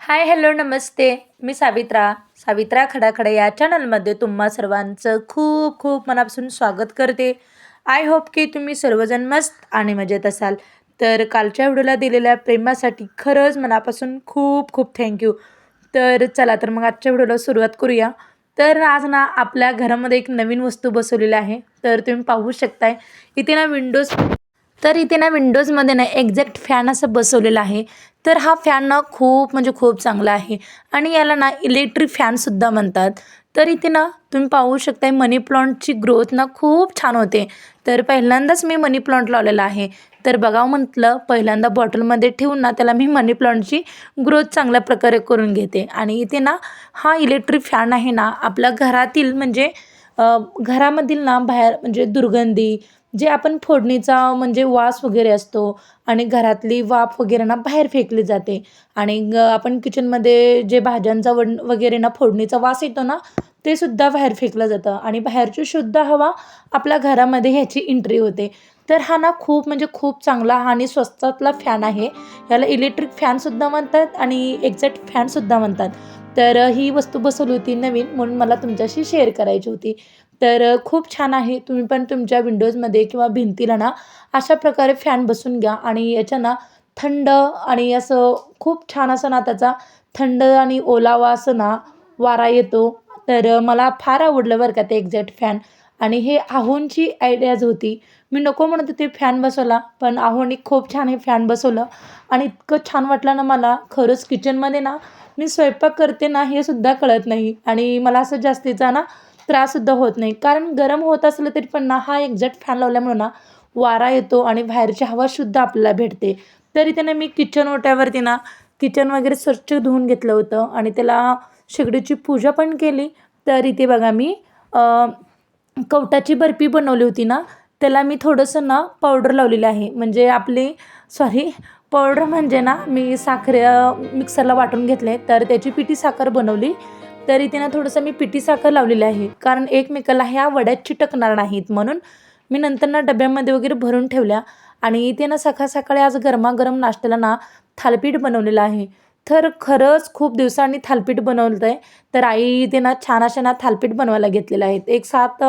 हाय, hello, नमस्ते. मी सावित्रा खडाखडे या चॅनलमध्ये तुम्हा सर्वांचं खूप खूप मनापासून स्वागत करते. आय होप की तुम्ही सर्वजण मस्त आणि मजेत असाल. तर कालच्या व्हिडिओला दिलेल्या प्रेमासाठी खरंच मनापासून खूप खूप थँक्यू. तर चला तर मग आजच्या व्हिडिओला सुरुवात करूया. तर आज ना आपल्या घरामध्ये एक नवीन वस्तू बसवलेली आहे. तर तुम्ही पाहू शकताय इथे ना विंडोजमध्ये ना एक्झॅक्ट फॅन असं बसवलेलं आहे. तर हा फॅन ना खूप म्हणजे खूप चांगला आहे आणि याला ना इलेक्ट्रिक फॅनसुद्धा म्हणतात. तर इथे ना तुम्ही पाहू शकताय मनी प्लांटची ग्रोथ ना खूप छान होते. तर पहिल्यांदाच मी मनी प्लांट लावलेला आहे. तर बघावं म्हटलं पहिल्यांदा बॉटलमध्ये ठेवून ना त्याला मी मनी प्लांटची ग्रोथ चांगल्या प्रकारे करून घेते. आणि इथे ना हा इलेक्ट्रिक फॅन आहे ना आपल्या घरातील म्हणजे घरामधील ना बाहेर म्हणजे दुर्गंधी जे आपण फोडणीचा म्हणजे वास वगैरे असतो आणि घरातली वाफ वगैरे ना बाहेर फेकली जाते. आणि आपण किचनमध्ये जे भाज्यांचा वगैरे ना फोडणीचा वास येतो ना ते सुद्धा बाहेर फेकलं जातं आणि बाहेरची शुद्ध हवा आपल्या घरामध्ये ह्याची एंट्री होते. तर हा ना खूप म्हणजे खूप चांगला आणि स्वस्तातला फॅन आहे. याला इलेक्ट्रिक फॅनसुद्धा म्हणतात आणि एक्झॅक्ट फॅनसुद्धा म्हणतात. तर ही वस्तू बसवली होती नवीन म्हणून मला तुमच्याशी शेअर करायची होती. तर खूप छान आहे. तुम्ही पण तुमच्या विंडोजमध्ये किंवा भिंतीला ना अशा प्रकारे फॅन बसवून घ्या आणि याच्या ना थंड आणि असं खूप छान असं ना त्याचा थंड आणि ओलावा असं ना वारा येतो. तर मला फार आवडलं बरं का ते एक्झॅक्ट फॅन. आणि हे आहोंची आयडियाज होती. मी नको म्हणत होते फॅन बसवला, पण आहोंनी खूप छान हे फॅन बसवलं आणि इतकं छान वाटलं ना मला. खरंच किचनमध्ये ना मी स्वयंपाक करते ना हे सुद्धा कळत नाही आणि मला असं जास्तीचा ना त्राससुद्धा होत नाही. कारण गरम होत असलं तरी पण ना हा एक्झॅक्ट फॅन लावल्यामुळे ना वारा येतो आणि बाहेरची हवा शुद्ध आपल्याला भेटते. तरी त्याने मी किचन ओट्यावरती ना किचन वगैरे स्वच्छ धुवून घेतलं होतं आणि त्याला शेगडीची पूजा पण केली. तर इथे बघा मी कवटाची बर्फी बनवली होती ना त्याला मी थोडंसं ना पावडर लावलेली आहे. म्हणजे आपली सॉरी पावडर म्हणजे ना मी साखर मिक्सरला वाटून घेतले तर त्याची पिठी साखर बनवली. तर इथे ना थोडंसं मी पिठी साखर लावलेली आहे कारण एकमेकाला ह्या वड्यात चिटकणार नाहीत म्हणून मी नंतर ना डब्यामध्ये वगैरे भरून ठेवल्या. आणि इथे ना सकाळ सकाळी आज गरमागरम नाश्त्याला ना थालीपीठ बनवलेलं आहे. तर खरंच खूप दिवसांनी थालीपीठ बनवलं आहे. तर आई इथे ना छान अशा ना थालीपीठ बनवायला घेतलेलं आहे. एक 7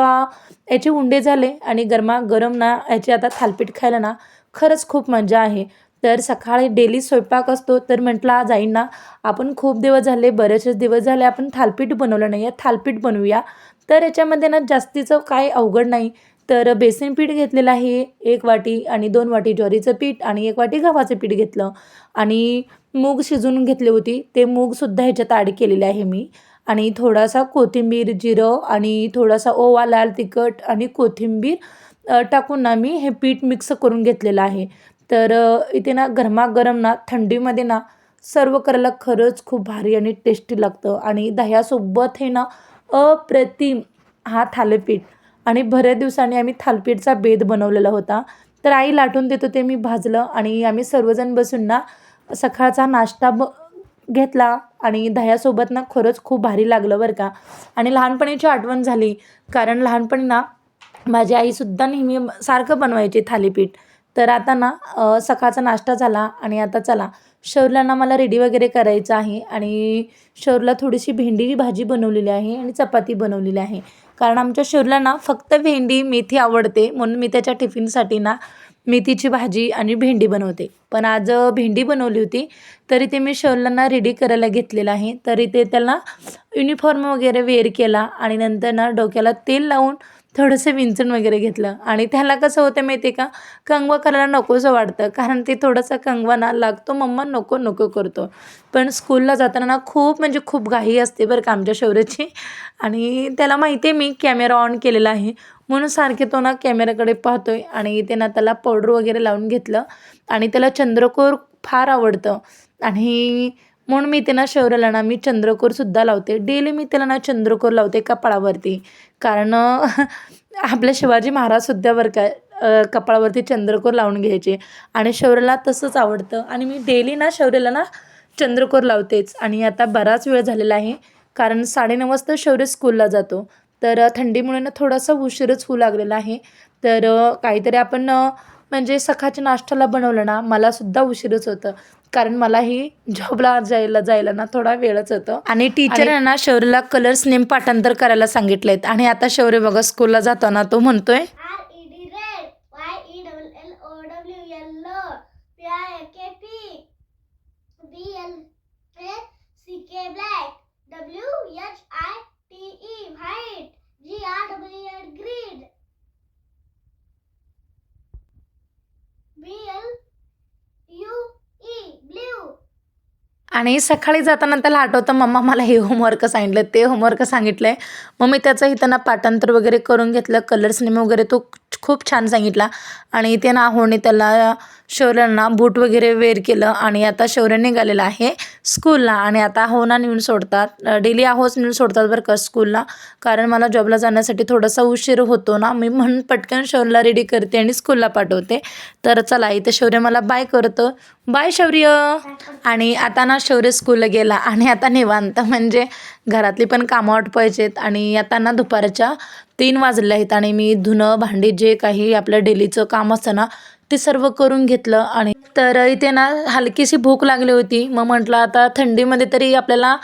याचे उंडे झाले आणि गरमागरम ना याचे आता थालीपीठ खायला ना खरंच खूप मजा आहे. तर सकाळी डेली स्वयंपाक असतो तर म्हटलं आज आईंना आपण खूप दिवस झाले बरेचसे दिवस झाले आपण थालीपीठ बनवलं नाही आहे, थालीपीठ बनवूया. तर याच्यामध्ये ना जास्तीचं काय अवघड नाही. तर बेसन पीठ घेतलेलं आहे 1 वाटी आणि 2 वाटी ज्वारीचं पीठ आणि 1 वाटी गव्हाचं पीठ घेतलं. आणि मूग शिजवून घेतली होती ते मूगसुद्धा ह्याच्यात ॲड केलेले आहे मी. आणि थोडासा कोथिंबीर, जिरं आणि थोडासा ओवा, लाल तिखट आणि कोथिंबीर टाकून ना मी हे पीठ मिक्स करून घेतलेलं आहे. तर इथे ना गरमागरम ना थंडीमध्ये ना सर्व करायला खरंच खूप भारी आणि टेस्टी लागतं आणि दह्यासोबत हे ना अप्रतिम हा थालीपीठ. आणि बऱ्याच दिवसांनी आम्ही थालीपीठचा बेत बनवलेला होता. तर आई लाटून देत होते, मी भाजलं आणि आम्ही सर्वजण बसून ना सकाळचा नाश्ता घेतला आणि दह्यासोबत ना खरंच खूप भारी लागलं बरं का. आणि लहानपणीची आठवण झाली कारण लहानपणी ना माझी आईसुद्धा नेहमी सारखं बनवायची थालीपीठ. तर आता ना सकाळचा नाश्ता झाला आणि आता चला शौर्यला ना मला रेडी वगैरे करायचं आहे आणि शौर्यला थोडीशी भेंडीची भाजी बनवलेली आहे आणि चपाती बनवलेली आहे. कारण आमच्या शौर्यला ना फक्त भेंडी मेथी आवडते म्हणून मी त्याच्या टिफिनसाठी ना मेथीची भाजी आणि भेंडी बनवते. पण आज भेंडी बनवली होती. तरी ते मी शौर्यला रेडी करायला घेतलेलं आहे. तरी ते त्याला युनिफॉर्म वगैरे वेअर केला आणि नंतर ना डोक्याला तेल लावून थोडंसं विंचून वगैरे घेतलं आणि त्याला कसं होतं माहिती आहे का, कंगवा करायला नकोसं वाटतं कारण ते थोडंसं कंगवा ना लागतो, मम्मा नको नको करतो. पण स्कूलला जाताना ना खूप म्हणजे खूप घाई असते बरं का आमच्या शौर्याची. आणि त्याला माहिती आहे मी कॅमेरा ऑन केलेला आहे म्हणून सारखे तो ना कॅमेऱ्याकडे पाहतोय. आणि ते ना त्याला पावडर वगैरे लावून घेतलं आणि त्याला चंद्रकोर फार आवडतं आणि म्हणून मी ते ना शौर्याला ना मी चंद्रकोरसुद्धा लावते. डेली मी त्याला ना चंद्रकोर लावते कपाळावरती. कारण आपले शिवाजी महाराजसुद्धा बरं का कपाळावरती चंद्रकोर लावून घ्यायचे आणि शौर्याला तसंच आवडतं आणि मी डेली ना शौर्याला ना चंद्रकोर लावतेच. आणि आता बराच वेळ झालेला आहे कारण 9:30 वाजता शौर्य स्कूलला जातो. तर थंडीमुळे ना थोडासा उशीरच होऊ लागलेला आहे. तर काहीतरी आपण म्हणजे सकाळच्या नाश्त्याला बनवलं ना मलासुद्धा उशीरच होतं. कारण मलाही जॉबला जायला ना थोडा वेळच होतो. आणि टीचरांना शौर्यला कलर्स नेम पाठांतर करायला सांगितलेत. आणि आता शौर्य बघा स्कूलला जाताना तो म्हणतोय आणि सकाळी जाताना त्याला आठवतं, मम्मा मला हे होमवर्क सांगितलं, ते होमवर्क सांगितलंय. मग मी त्याचंही त्यांना पाठांतर वगैरे करून घेतलं. कलर्स नेम वगैरे तो खूप छान सांगितला. आणि ते ना आहोने त्याला शौर्यांना बूट वगैरे वेअर केलं. आणि आता शौर्य निघालेला आहे स्कूलला. आणि आता आहोना नेऊन सोडतात, डेली आहोच नेऊन सोडतात बरं का स्कूलला. कारण मला जॉबला जाण्यासाठी थोडासा उशीर होतो ना, मी म्हणून पटकन शौर्यला रेडी करते आणि स्कूलला पाठवते. तर चला, इथे शौर्य मला बाय करतं. बाय शौर्य. आणि आता ना शौर्य स्कूलला गेला. आणि आता निवांत, म्हणजे घरातली पण कामं आटपायचेत. आणि आता ना दुपारच्या 3 वाजले आहेत. आणि मी धुणं भांडी जे काही आपलं डेलीचं काम असतं ना ते सर्व करून घेतलं. आणि तर इथे ना हलकीशी भूक लागली होती. मग म्हटलं आता थंडीमध्ये तरी आपल्याला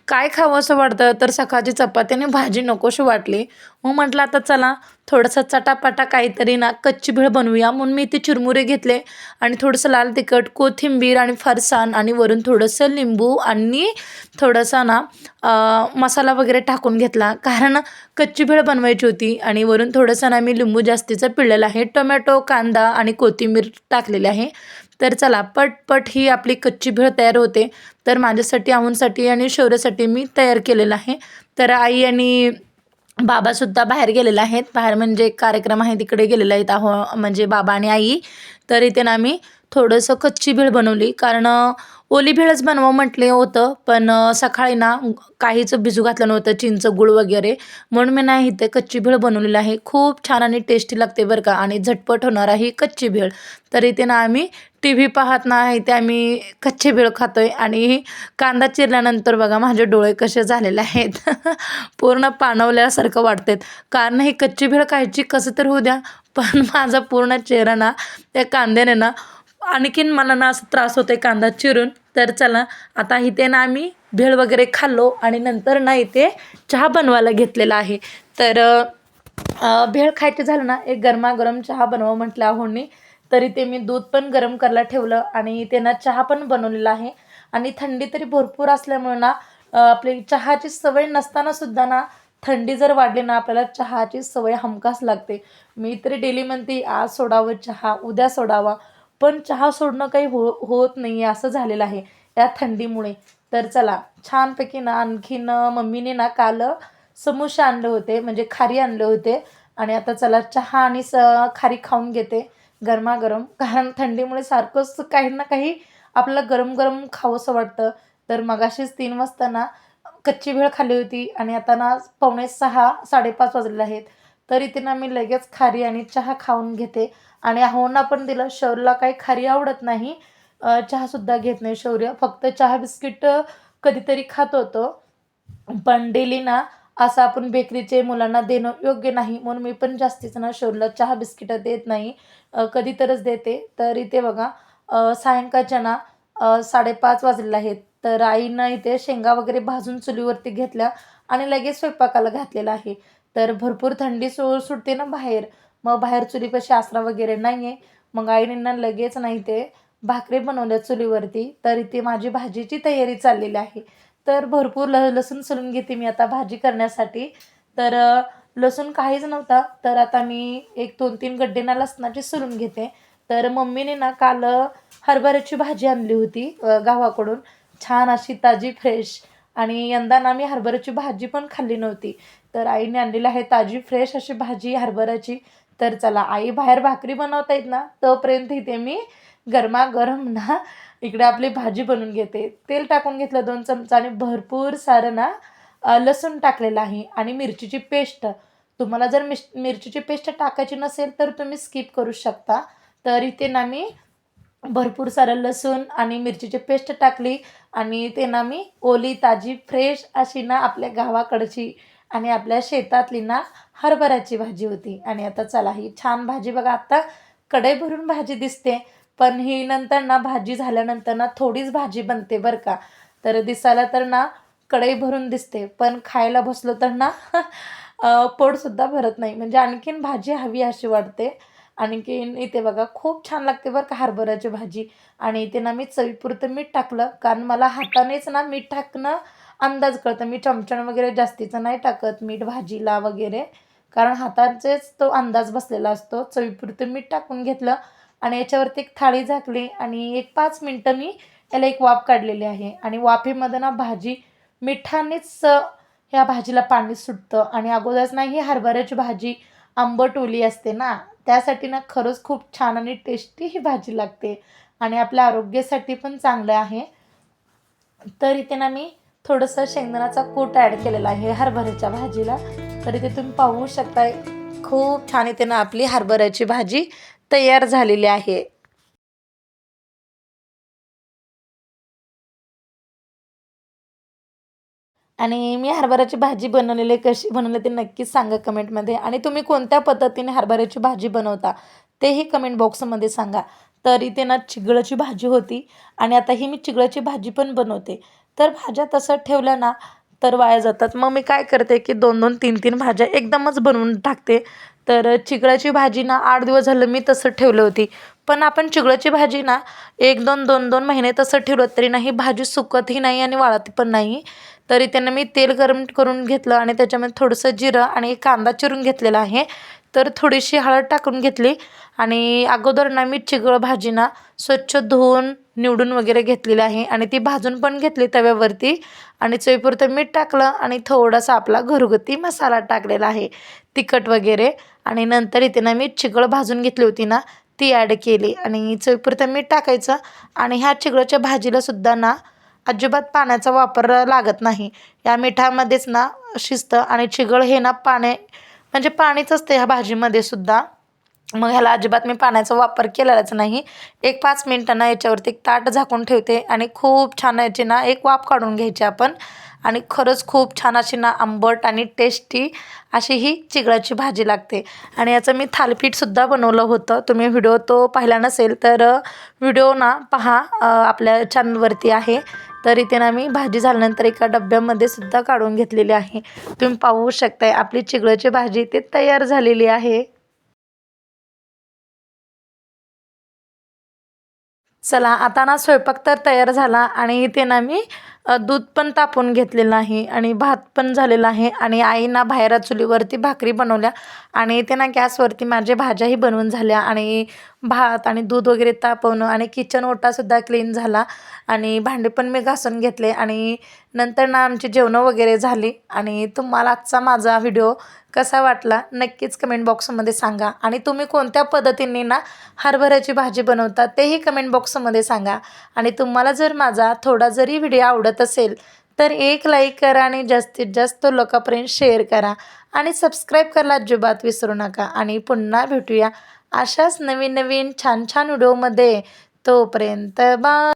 काय खावं असं वाटतं. तर सकाळची चपाती आणि भाजी नकोशी वाटली. मग म्हटलं आता चला थोडंसं चटापटा काहीतरी ना कच्ची भेळ बनवूया. म्हणून मी इथे चिरमुरे घेतले आणि थोडंसं लाल तिखट, कोथिंबीर आणि फरसाण आणि वरून थोडंसं लिंबू आणि थोडंसं ना मसाला वगैरे टाकून घेतला. कारण कच्ची भेळ बनवायची होती. आणि वरून थोडंसं ना मी लिंबू जास्तीचं पिळलेलं आहे, टोमॅटो, कांदा आणि कोथिंबीर टाकलेली आहे. तर चला पटपट ही आपली कच्ची भेळ तयार होते. तर माझ्यासाठी, आऊंसाठी आणि शौर्यासाठी मी तयार केलेलं आहे. तर आई आणि बाबासुद्धा बाहेर गेलेले आहेत. बाहेर म्हणजे एक कार्यक्रम आहे तिकडे गेलेले आहेत म्हणजे बाबा आणि आई. तर इथे ना मी थोडंसं कच्ची भेळ बनवली. कारण ओली भेळच बनवा म्हटले होतं, पण सकाळी ना काहीच भिजू घातलं नव्हतं, चिंच गूळ वगैरे. म्हणून मी ना इथे कच्ची भेळ बनवलेली आहे. खूप छान आणि टेस्टी लागते बरं का. आणि झटपट होणारा ही कच्ची भेळ. तर इथे ना आम्ही टी व्ही पाहत ना इथे आम्ही कच्ची भेळ खातोय. आणि कांदा चिरल्यानंतर बघा माझे डोळे कसे झालेले आहेत. पूर्ण पाणवल्यासारखं वाटतात. कारण ही कच्ची भेळ खायची कसं तर होऊ द्या, पण माझा पूर्ण चेहरा ना त्या कांद्याने ना आणखीन मला ना असं त्रास होतोय कांदा चिरून. तर चला आता इथे ना आम्ही भेळ वगैरे खाल्लो. आणि नंतर ना इथे चहा बनवायला घेतलेला आहे. तर भेळ खायचं झालं ना एक गरमागरम चहा बनवा म्हटलं आहोंनी. तरी ते मी दूध पण गरम करायला ठेवलं. आणि ते ना चहा पण बनवलेला आहे. आणि थंडी तरी भरपूर असल्यामुळे ना आपली चहाची सवय नसताना सुद्धा ना थंडी जर वाढली ना आपल्याला चहाची सवय हमखास लागते. मी तरी डेली म्हणते आज सोडावं चहा, उद्या सोडावा, पण चहा सोडणं काही होत नाही आहे, असं झालेलं आहे या थंडीमुळे. तर चला छानपैकी ना आणखीन मम्मीने ना काल समोसे आणले होते, म्हणजे खारी आणले होते. आणि आता चला चहा आणि खारी खाऊन घेते गरमागरम. कारण थंडीमुळे सारखंच काही ना काही आपल्याला गरम गरम खावंसं वाटतं. तर मगाशीच 3 वाजता ना कच्ची भेळ खाल्ली होती. आणि आता ना 5:45 5:30 वाजलेले आहेत. तर इथे ना मी लगेच खारी आणि चहा खाऊन घेते. आणि आहोंना पण दिलं. शौर्यला काही खारी आवडत नाही, चहासुद्धा घेत नाही शौर्य, फक्त चहा बिस्किट कधीतरी खात होतं. पण डेली ना असं आपण बेकरीचे मुलांना देणं योग्य नाही. म्हणून मी पण जास्तीचं ना शौर्यला चहा बिस्किटं देत नाही, कधीतरच देते. तर इथे बघा सायंकाळच्या ना 5:30 वाजलेले आहेत. तर आईनं इथे शेंगा वगैरे भाजून चुलीवरती घेतल्या आणि लगेच स्वयंपाकाला घातलेला आहे. तर भरपूर थंडी सुटते ना बाहेर, मग बाहेर चुलीपाशी आसरा वगैरे नाही आहे. मग आईने ना लगेच नाही ते भाकरी बनवल्या चुलीवरती. तर इथे माझी भाजीची तयारी चाललेली आहे. तर भरपूर लसूण सोलून घेते मी आता भाजी करण्यासाठी. तर लसूण काहीच नव्हता, तर आता मी एक 2-3 गड्डे ना लसणाचे सोलून घेते. तर मम्मीने ना काल हरभऱ्याची भाजी आणली होती गावाकडून, छान अशी ताजी फ्रेश. आणि यंदा ना मी हरभऱ्याची भाजी पण खाल्ली नव्हती. तर आईने आणलेली आहे ताजी फ्रेश अशी भाजी हरभऱ्याची. तर चला आई बाहेर भाकरी बनवता येत ना तोपर्यंत इथे मी गरमागरम ना इकडे आपली भाजी बनवून घेते. तेल टाकून घेतलं 2 चमचा आणि भरपूर सारं ना लसूण टाकलेलं आहे आणि मिरचीची पेस्ट. तुम्हाला जर मिरचीची पेस्ट टाकायची नसेल तर तुम्ही स्किप करू शकता. तर इथे ना मी भरपूर सारं लसूण आणि मिरचीची पेस्ट टाकली. आणि ते ना मी ओली ताजी फ्रेश अशी ना आपल्या गावाकडची आणि आपल्या शेतातली ना हरभऱ्याची भाजी होती. आणि आता चला ही छान भाजी बघा, आता कढई भरून भाजी दिसते, पण ही नंतर ना भाजी झाल्यानंतर ना थोडीच भाजी बनते बरं का. तर दिसायला तर ना कढई भरून दिसते, पण खायला बसलो तर ना पोटसुद्धा भरत नाही. म्हणजे आणखीन भाजी हवी अशी वाटते. आणखीन इथे बघा खूप छान लागते बरं का हरभऱ्याची भाजी. आणि इथे ना मी चवीपुरतं मीठ टाकलं, कारण मला हातानेच ना मीठ टाकणं अंदाज कळतं. मी चमच्यानं वगैरे जास्तीचं नाही टाकत मीठ भाजीला वगैरे, कारण हाताचेच तो अंदाज बसलेला असतो. चवीपुरतं मीठ टाकून घेतलं आणि याच्यावरती एक थाळी झाकली आणि एक 5 मिनटं मी याला एक वाफ काढलेली आहे. आणि वाफेमध्ये ना भाजी मिठानेच ह्या भाजीला पाणी सुटतं. आणि अगोदरच ना ही हरभऱ्याची भाजी आंबट ओली असते ना, त्यासाठी ना खरंच खूप छान आणि टेस्टी ही भाजी लागते आणि आपल्या आरोग्यासाठी पण चांगलं आहे. तर इथे ना मी थोडंसं शेंगदाण्याचा कूट ॲड केलेला आहे हरभऱ्याच्या भाजीला. तर इथे तुम्ही पाहू शकताय खूप छान इथे ना आपली हरभऱ्याची भाजी तयार झालेली आहे. आणि मी हरभऱ्याची भाजी बनवलेली कशी बनवली ते नक्कीच सांगा कमेंटमध्ये. आणि तुम्ही कोणत्या पद्धतीने हरभऱ्याची भाजी बनवता तेही कमेंट बॉक्समध्ये सांगा. तर इथे ना चिगळाची भाजी होती आणि आता ही मी चिगळाची भाजी पण बनवते. तर भाज्या तसं ठेवल्या ना तर वाया जातात. मग मी काय करते की 2-2, 3-3 भाज्या एकदमच बनवून टाकते. तर चिगळाची भाजी ना 8 दिवस झालं मी तसं ठेवली होती. पण आपण चिगळाची भाजी ना 1-2, 2-2 महिने तसं ठेवलं तरी ना भाजी सुकतही नाही आणि वाळत पण नाही. तरी त्यांना मी तेल गरम करून घेतलं आणि त्याच्यामध्ये थोडंसं जिरं आणि एक कांदा चिरून घेतलेला आहे. तर थोडीशी हळद टाकून घेतली आणि अगोदर ना मी चिगळ भाजी ना स्वच्छ धुवून निवडून वगैरे घेतलेली आहे आणि ती भाजून पण घेतली तव्यावरती. आणि चवीपुरतं मीठ टाकलं आणि थोडासा आपला घरगुती मसाला टाकलेला आहे, तिखट वगैरे. आणि नंतर इथे ना मी चिगळ भाजून घेतली होती ना ती ॲड केली आणि चवीपुरतं मीठ टाकायचं. आणि ह्या चिगळाच्या भाजीला सुद्धा ना अजिबात पाण्याचा वापर लागत नाही. या मिठामध्येच ना शिजतं आणि चिगळ हे ना म्हणजे पाणीच असतं ह्या भाजीमध्ये सुद्धा. मग ह्याला अजिबात मी पाण्याचा वापर केलेलाच नाही. एक 5 मिनिटांना याच्यावरती एक ताट झाकून ठेवते आणि खूप छान याची ना एक वाफ काढून घ्यायची आपण. आणि खरंच खूप छान अशी ना आंबट आणि टेस्टी अशी ही चिगळाची भाजी लागते. आणि याचं मी थालीपीठसुद्धा बनवलं होतं. तुम्ही व्हिडिओ तो पाहिला नसेल तर व्हिडिओ ना पहा, आपल्या चॅनलवरती आहे. तर इथे ना मी भाजी झाल्यानंतर एका डब्यामध्ये सुद्धा काढून घेतलेली आहे. तुम्ही पाहू शकताय आपली चिगळाची भाजी इथे तयार झालेली आहे. चला आता ना स्वयंपाक तर तयार झाला आणि इथे ना मी दूध पण तापवून घेतलेलं आहे आणि भात पण झालेला आहे. आणि आईना बाहेर चुलीवरती भाकरी बनवल्या आणि इथे ना गॅसवरती माझ्या भाज्याही बनवून झाल्या आणि भात आणि दूध वगैरे तापवणं आणि किचन ओटासुद्धा क्लीन झाला आणि भांडे पण मी घासून घेतले. आणि नंतर ना आमची जेवणं वगैरे झाली. आणि तुम्हाला आजचा माझा व्हिडिओ कसा वाटला नक्कीच कमेंट बॉक्समध्ये सांगा. आणि तुम्ही कोणत्या पद्धतीने ना हरभऱ्याची भाजी बनवता तेही कमेंट बॉक्समध्ये सांगा. आणि तुम्हाला जर माझा थोडा जरी व्हिडिओ आवडत असेल तर एक लाईक करा आणि जास्तीत जास्त लोकांपर्यंत शेअर करा आणि सबस्क्राईब करायला अजिबात विसरू नका. आणि पुन्हा भेटूया अशाच नवीन नवीन छान छान व्हिडिओमध्ये. तोपर्यंत बाय.